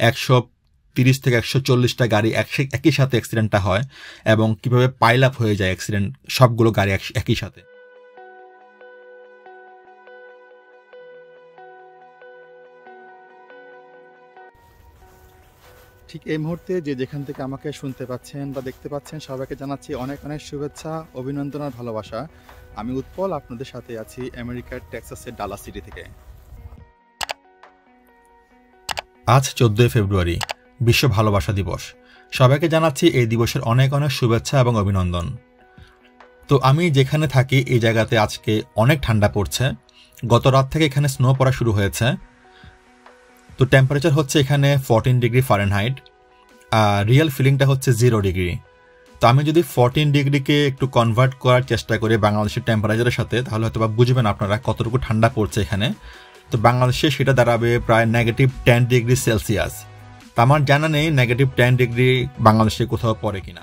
130 থেকে 140টা গাড়ি একই সাথে অ্যাক্সিডেন্টটা হয় এবং কিভাবে পাইল আপ হয়ে যায় অ্যাক্সিডেন্ট সবগুলো গাড়ি একই সাথে। ঠিক এই মুহূর্তে যে যেখান থেকে আমাকে শুনতে পাচ্ছেন বা দেখতে পাচ্ছেন সবাইকে জানাচ্ছি অনেক অনেক শুভেচ্ছা, অভিনন্দন আর ভালোবাসা। আমি উৎপল, আপনাদের সাথে আছি আমেরিকার টেক্সাসের ডালাস সিটি থেকে। আজ 14 ফেব্রুয়ারি বিশ্ব ভালোবাসা দিবস। সবাইকে জানাচ্ছি এই দিবসের অনেক অনেক শুভেচ্ছা এবং অভিনন্দন। তো আমি যেখানে থাকি এই জায়গাতে আজকে অনেক ঠান্ডা পড়ছে। গত রাত থেকে এখানে স্নো পড়া শুরু হয়েছে। তো টেম্পারেচার হচ্ছে এখানে 14 ডিগ্রি ফারেনহাইট, আর রিয়েল ফিলিংটা হচ্ছে 0 ডিগ্রি। তো আমি যদি 14 ডিগ্রিকে একটু কনভার্ট করার চেষ্টা করি বাংলাদেশের টেম্পারেচারের সাথে, তাহলে হয়তো বা বুঝবেন আপনারা কতটুকু ঠান্ডা পড়ছে এখানে। তো বাংলাদেশে সেটা দাঁড়াবে প্রায় -10 ডিগ্রি সেলসিয়াস। তা আমার জানা নেই -10 ডিগ্রি বাংলাদেশে কোথাও পড়ে কিনা।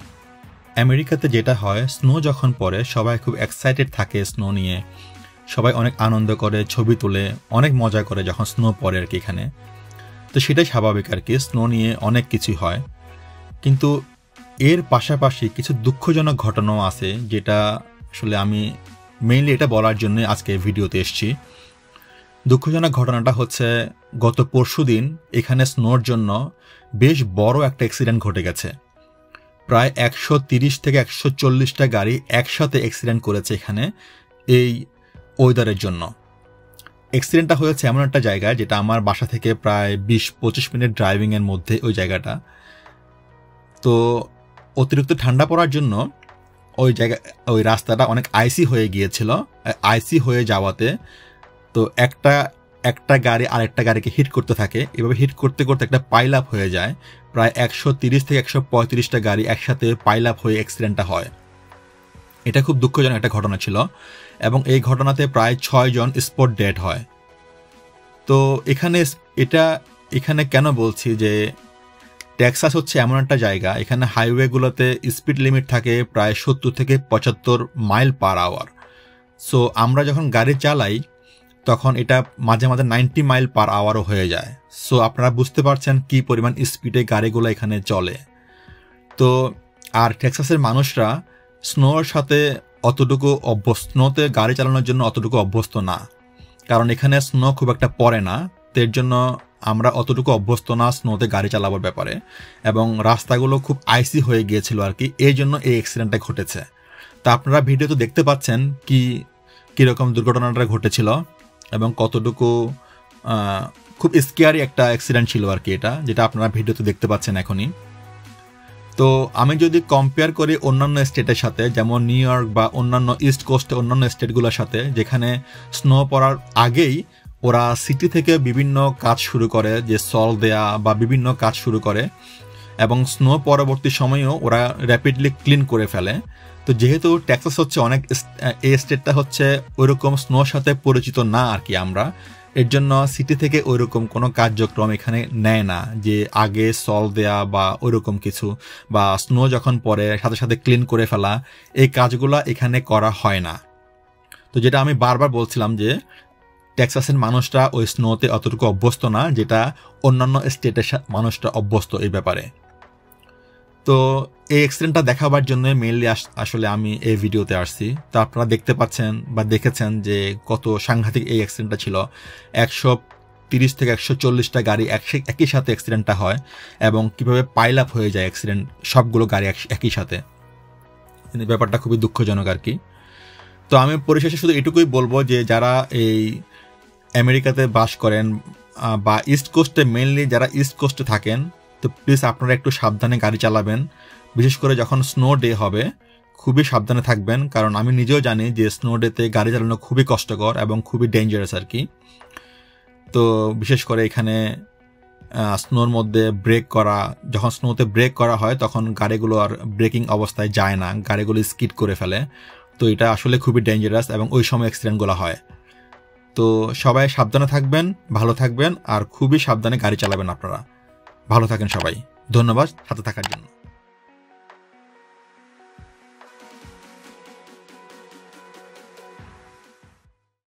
আমেরিকাতে যেটা হয়, স্নো যখন পড়ে সবাই খুব এক্সাইটেড থাকে স্নো নিয়ে, সবাই অনেক আনন্দ করে, ছবি তোলে, অনেক মজা করে যখন স্নো পড়ে আর কি এখানে। তো সেটাই স্বাভাবিক আর কি, স্নো নিয়ে অনেক কিছুই হয়। কিন্তু এর পাশাপাশি কিছু দুঃখজনক ঘটনাও আছে, যেটা আসলে আমি মেইনলি এটা বলার জন্য আজকে ভিডিওতে এসেছি। দুঃখজনক ঘটনাটা হচ্ছে গত পরশুদিন এখানে স্নোর জন্য বেশ বড় একটা অ্যাক্সিডেন্ট ঘটে গেছে। প্রায় 130 থেকে 140টা গাড়ি একসাথে অ্যাক্সিডেন্ট করেছে এখানে এই ওয়েদারের জন্য। অ্যাক্সিডেন্টটা হয়েছে এমন একটা জায়গায় যেটা আমার বাসা থেকে প্রায় 20-25 মিনিট ড্রাইভিংয়ের মধ্যে ওই জায়গাটা। তো অতিরিক্ত ঠান্ডা পড়ার জন্য ওই রাস্তাটা অনেক আইসি হয়ে গিয়েছিল। আইসি হয়ে যাওয়াতে তো একটা গাড়ি আরেকটা গাড়িকে হিট করতে থাকে। এভাবে হিট করতে করতে একটা পাইল আপ হয়ে যায়। প্রায় 130 থেকে 135টা গাড়ি একসাথে পাইল আপ হয়ে অ্যাক্সিডেন্টটা হয়। এটা খুব দুঃখজনক একটা ঘটনা ছিল এবং এই ঘটনাতে প্রায় 6 জন স্পট ডেড হয়। তো এখানে কেন বলছি যে টেক্সাস হচ্ছে এমন একটা জায়গা, এখানে হাইওয়েগুলোতে স্পিড লিমিট থাকে প্রায় 70 থেকে 75 মাইল পার আওয়ার। সো আমরা যখন গাড়ি চালাই তখন এটা মাঝে মাঝে 90 মাইল পার আওয়ারও হয়ে যায়। সো আপনারা বুঝতে পারছেন কি পরিমাণ স্পিডে গাড়িগুলো এখানে চলে। তো আর টেক্সাসের মানুষরা স্নোর সাথে স্নোতে গাড়ি চালানোর জন্য অতটুকু অভ্যস্ত না, কারণ এখানে স্নো খুব একটা পড়ে না। এর জন্য আমরা অতটুকু অভ্যস্ত না স্নোতে গাড়ি চালাবার ব্যাপারে, এবং রাস্তাগুলো খুব আইসি হয়ে গিয়েছিল আর কি, এই জন্য এই অ্যাক্সিডেন্টটা ঘটেছে। তা আপনারা ভিডিওতে দেখতে পাচ্ছেন কীরকম দুর্ঘটনাটা ঘটেছিল এবং কতটুকু খুব স্কেয়ারি একটা অ্যাক্সিডেন্ট ছিল আর কি এটা, যেটা আপনারা ভিডিওতে দেখতে পাচ্ছেন এখনই। তো আমি যদি কম্পেয়ার করি অন্যান্য স্টেটের সাথে, যেমন নিউ ইয়র্ক বা অন্যান্য ইস্ট কোস্টে অন্যান্য স্টেটগুলোর সাথে, যেখানে স্নো পড়ার আগেই ওরা সিটি থেকে বিভিন্ন কাজ শুরু করে, যে সল দেয়া বা বিভিন্ন কাজ শুরু করে, এবং স্নো পরবর্তী সময়েও ওরা র্যাপিডলি ক্লিন করে ফেলে। তো যেহেতু টেক্সাস হচ্ছে এই স্টেটটা হচ্ছে ওইরকম স্নোর সাথে পরিচিত না আর কি আমরা, এর জন্য সিটি থেকে ওইরকম কোনো কার্যক্রম এখানে নেয় না, যে আগে সল দেয়া বা ওইরকম কিছু, বা স্নো যখন পড়ে সাথে সাথে ক্লিন করে ফেলা, এই কাজগুলো এখানে করা হয় না। তো যেটা আমি বারবার বলছিলাম যে টেক্সাসের মানুষরা ওই স্নোতে অতটুকু অভ্যস্ত না, যেটা অন্যান্য স্টেটের মানুষরা অভ্যস্ত এই ব্যাপারে। তো এই অ্যাক্সিডেন্টটা দেখাবার জন্য মেইনলি আসলে আমি এই ভিডিওতে আসছি। তো আপনারা দেখতে পাচ্ছেন বা দেখেছেন যে কত সাংঘাতিক এই অ্যাক্সিডেন্টটা ছিল। 130 থেকে 140টা গাড়ি একই সাথে অ্যাক্সিডেন্টটা হয় এবং কিভাবে পাইল আপ হয়ে যায় অ্যাক্সিডেন্ট সবগুলো গাড়ি একই সাথে। ব্যাপারটা খুবই দুঃখজনক আর কি। তো আমি পরিশেষে শুধু এটুকুই বলবো যে যারা এই আমেরিকাতে বাস করেন বা ইস্ট কোস্টে, মেইনলি যারা ইস্ট কোস্টে থাকেন, তো প্লিজ আপনারা একটু সাবধানে গাড়ি চালাবেন। বিশেষ করে যখন স্নো ডে হবে খুবই সাবধানে থাকবেন, কারণ আমি নিজেও জানি যে স্নো ডেতে গাড়ি চালানো খুবই কষ্টকর এবং খুবই ডেঞ্জারাস আর কি। তো বিশেষ করে এখানে স্নোর মধ্যে যখন স্নোতে ব্রেক করা হয় তখন গাড়িগুলো আর ব্রেকিং অবস্থায় যায় না, গাড়িগুলো স্কিড করে ফেলে। তো এটা আসলে খুবই ডেঞ্জারাস এবং ওই সময় অ্যাক্সিডেন্টগুলো হয়। তো সবাই সাবধানে থাকবেন, ভালো থাকবেন, আর খুবই সাবধানে গাড়ি চালাবেন আপনারা। ভালো থাকেন সবাই। ধন্যবাদ সাথে থাকার জন্য।